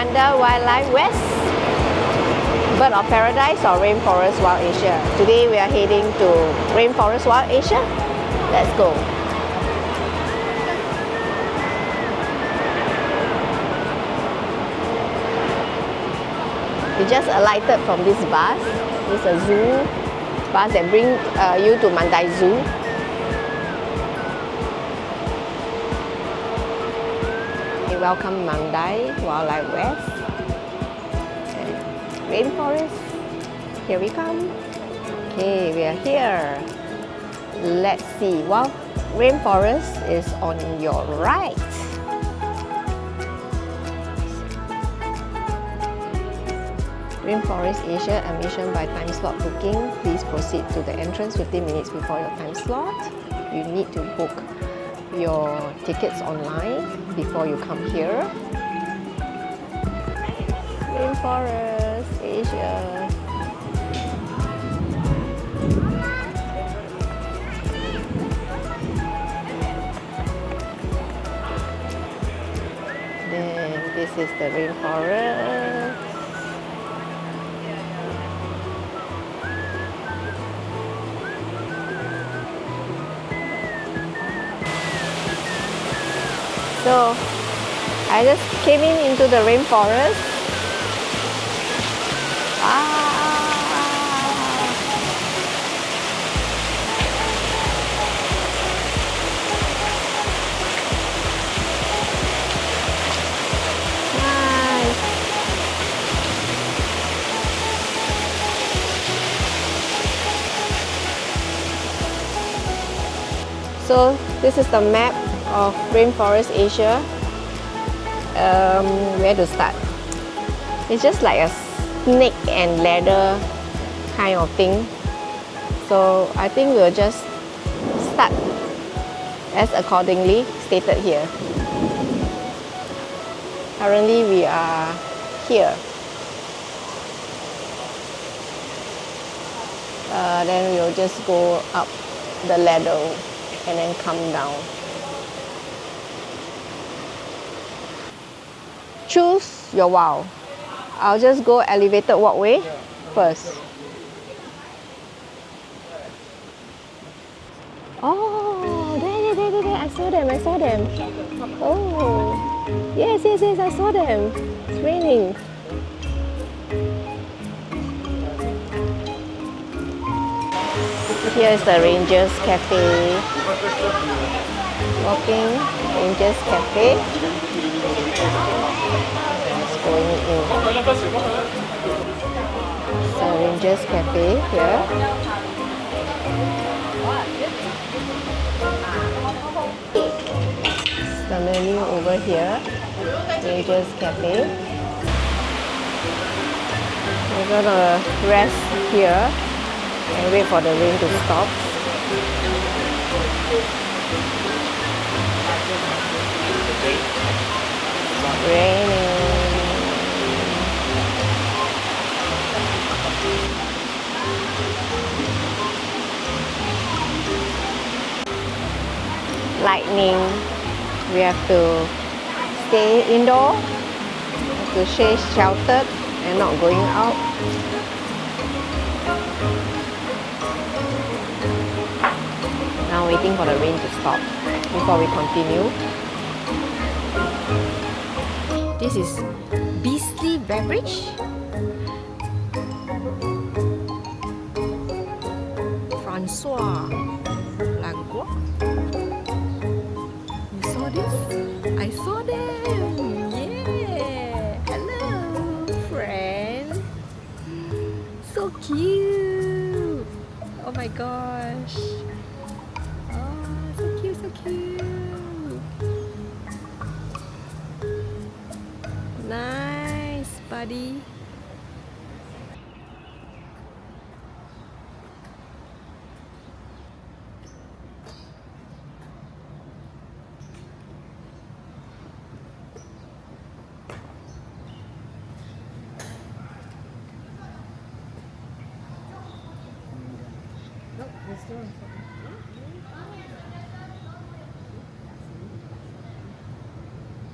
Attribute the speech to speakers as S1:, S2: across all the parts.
S1: Mandai Wildlife West, Bird of Paradise or Rainforest Wild Asia. Today we are heading to Rainforest Wild Asia. Let's go. We just alighted from this bus. It's a zoo bus that brings you to Mandai Zoo. We welcome Mandai Wildlife West. Rainforest. Here we come. Okay, we are here. Let's see. Well, Rainforest is on your right. Rainforest Asia, admission by time slot booking. Please proceed to the entrance 15 minutes before your time slot. You need to book your tickets online before you come here. Rainforest Asia. Then this is the rainforest. So I just came into the rainforest. Nice. So this is the map of Rainforest Asia. Where to start? It's just like a snake and ladder kind of thing. So I think we'll just start as accordingly stated here. Currently we are here. Then we'll just go up the ladder and then come down. Choose your wow. I'll just go elevated walkway first. Oh, there. I saw them. Oh, yes, I saw them. It's raining. Here is the Rangers Cafe. Walking, Rangers Cafe. Going in. So Rangers Cafe here. The menu over here. Rangers Cafe. We're gonna rest here and wait for the rain to stop. It's raining. Lightning, we have to stay indoor, to stay sheltered and not going out. Now waiting for the rain to stop before we continue. This is Beastly Beverage. Francois. Langurs. You saw this? I saw them! Yeah! Hello, friend! So cute! Oh my gosh! Oh, so cute! Nice, buddy!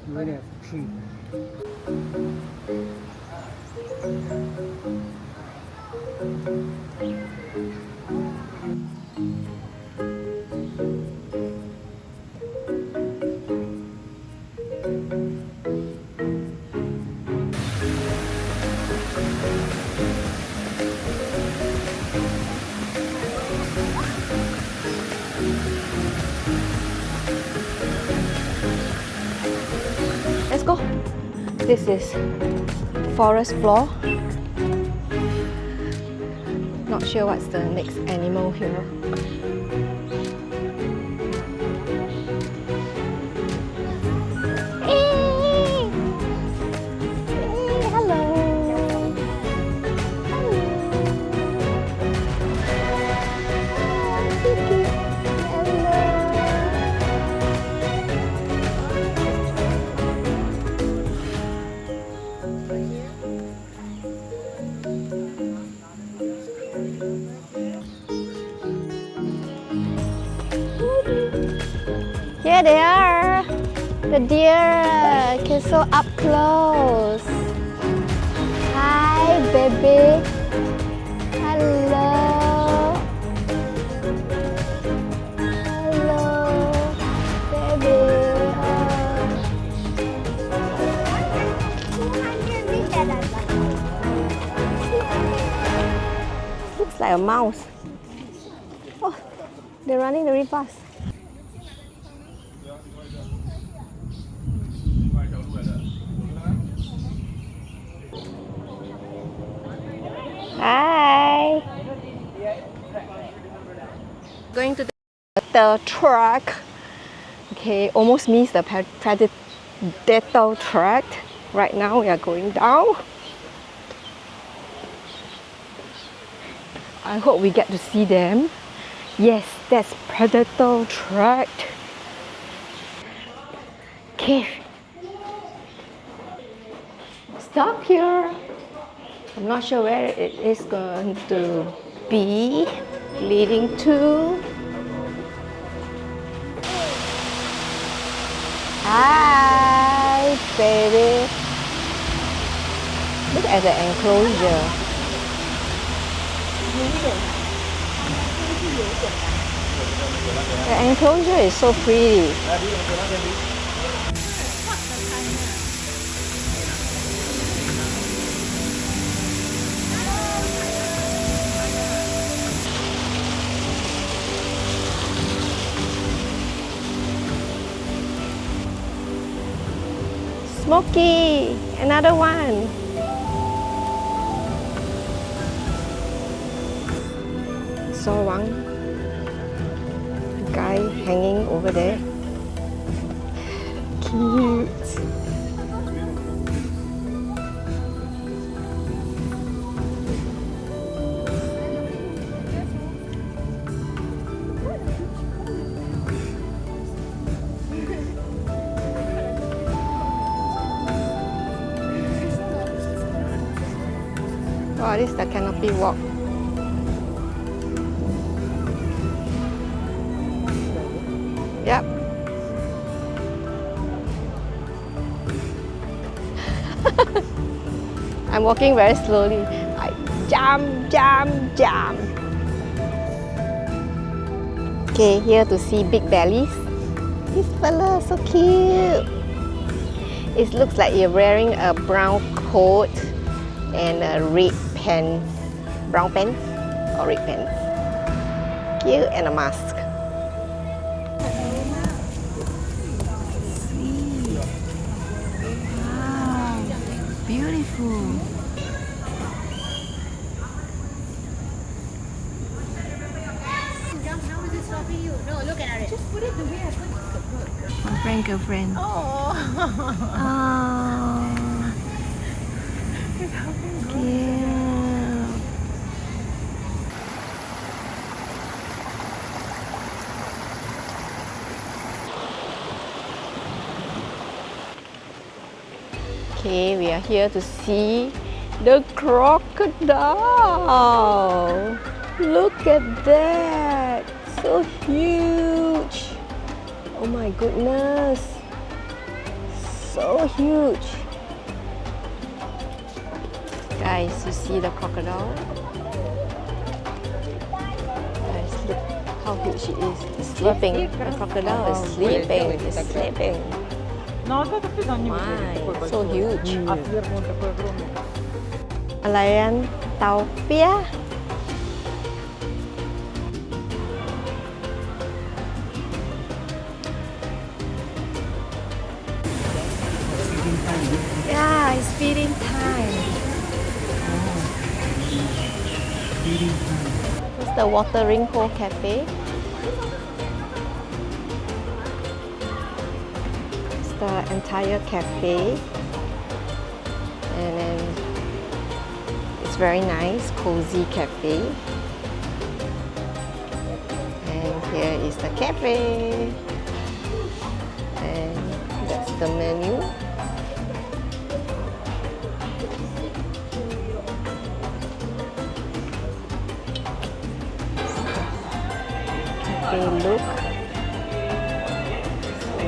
S2: You only have 3.
S1: Let's go. This is forest floor. Not sure what's the next animal here. Here they are, the deer. Okay, so up close. Hi, baby. Hello. Hello, baby. Looks like a mouse. Oh, they're running very fast. Hi! Going to the track. Okay, almost missed the predator track. Right now we are going down. I hope we get to see them. Yes, that's predator track. Okay. Stop here. I'm not sure where it is going to be leading to. Hi, baby. Look at the enclosure. The enclosure is so pretty. Smoky, another one. Saw one guy hanging over there. Cute. Wow, this is the Canopy walk. Yep. I'm walking very slowly. I jump. Okay, here to see big bellies. This fella so cute. It looks like you're wearing a brown coat and a red pants, brown pants or red pants. Cute, and a mask. Wow, beautiful.
S2: How is it stopping you? No, look at it. Just put it the way I put it.
S1: My friend, girlfriend.
S2: Oh.
S1: Oh. Cute. Okay, we are here to see the crocodile. Look at that, so huge. Oh my goodness, so huge. Guys, you see the crocodile? Guys, look how huge it is. It's sleeping. The crocodile is sleeping. It's sleeping. My, so huge. Nelayan Taupia. Yeah, it's feeding time. It's the watering hole cafe. It's the entire cafe. And then it's very nice, cozy cafe. And here is the cafe. And that's the menu.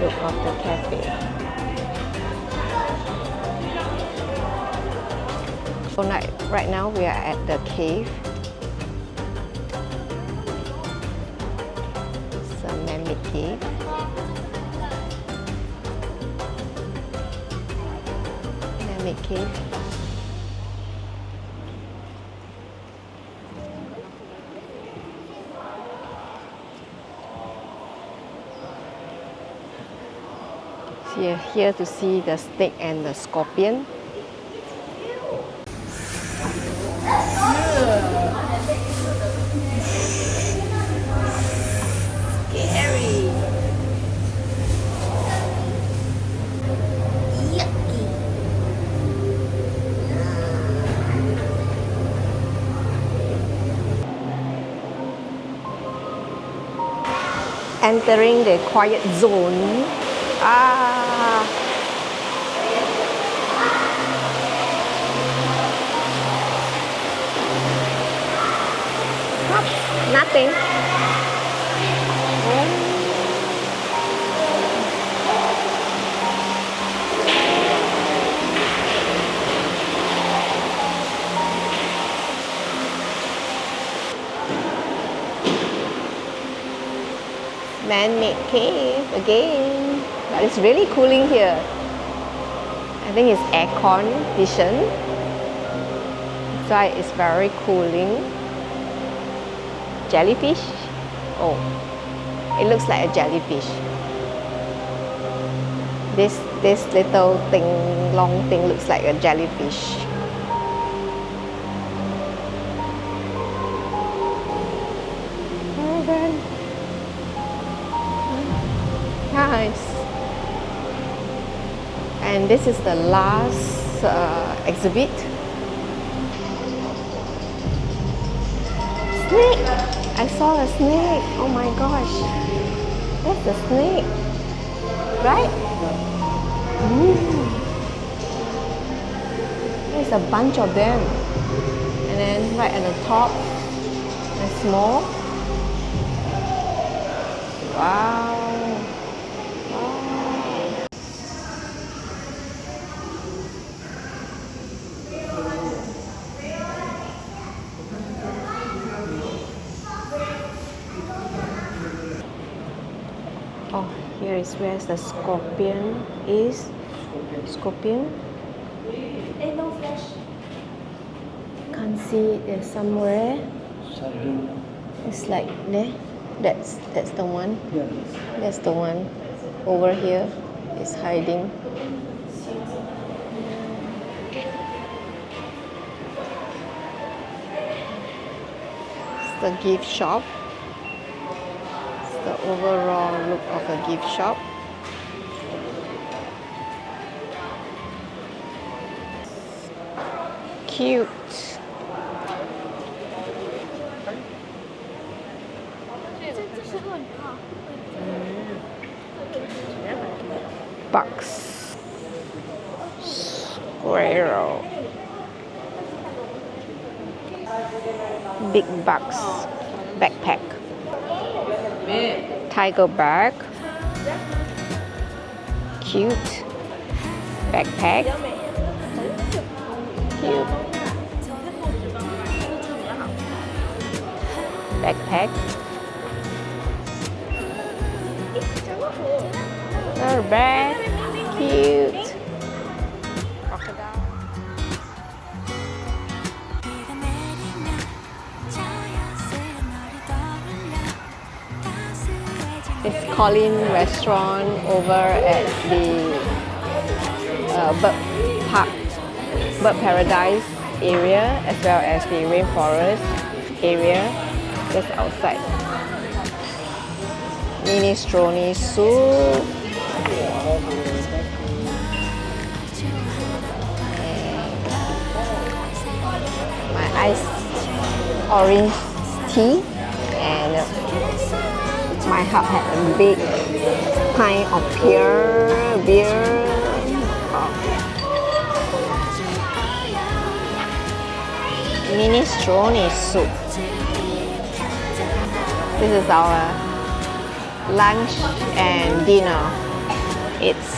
S1: Look of the cafe. So right now we are at the cave. It's a man-made cave. Man-made cave. Here to see the snake and the scorpion. Scary. Yucky. Entering the quiet zone. Nothing. Man-made cave again, but it's really cooling here. I think it's air conditioned, so it's very cooling. Jellyfish? Oh, it looks like a jellyfish. This little thing, long thing, looks like a jellyfish. Nice. And this is the last exhibit. Snake! I saw a snake. Oh my gosh. That's a snake. Right? There's a bunch of them. And then right at the top, a small. Wow. Oh, here is where the scorpion is. Scorpion.
S2: No flesh.
S1: Can't see it. There's somewhere. It's like there. That's the one. That's the one. Over here is hiding. It's the gift shop. The overall look of a gift shop. Cute. Bugs. Squirrel. Big bugs. Backpack. Tiger bag. Cute. Backpack. Cute. backpack. They're bad, cute. Crocodile. It's Colin restaurant over at the bird paradise area, as well as the rainforest area just outside. Minestrone soup. My iced orange tea, and my hub had a big pint of beer. Minestrone soup. This is our lunch and dinner. It's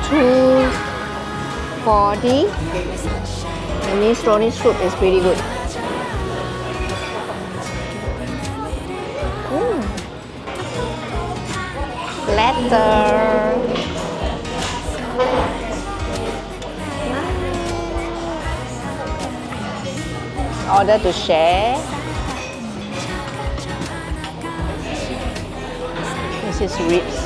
S1: $2.40. The minestrone soup is pretty good. Platter. Order to share. This is ribs.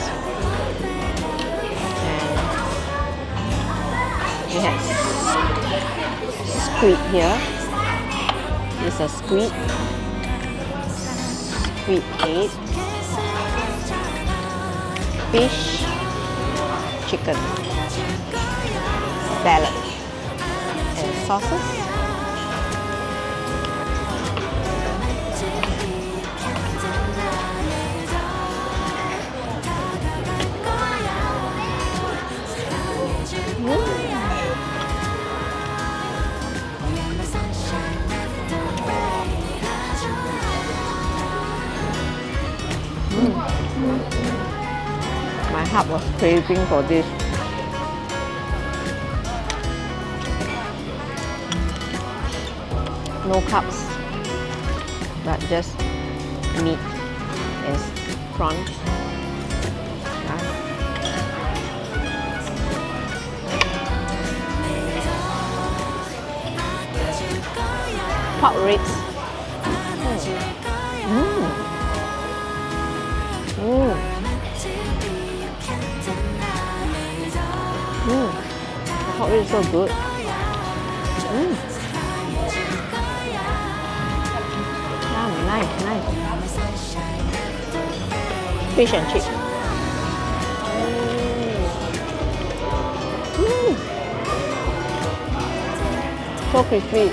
S1: And we have squid here. This is a squid. Squid head. Fish. Chicken. Salad. And sauces. My heart was craving for this. No carbs, but just meat and prawns. Pork ribs. Pork ribs is so good. Nice. Fish and chips. So crispy.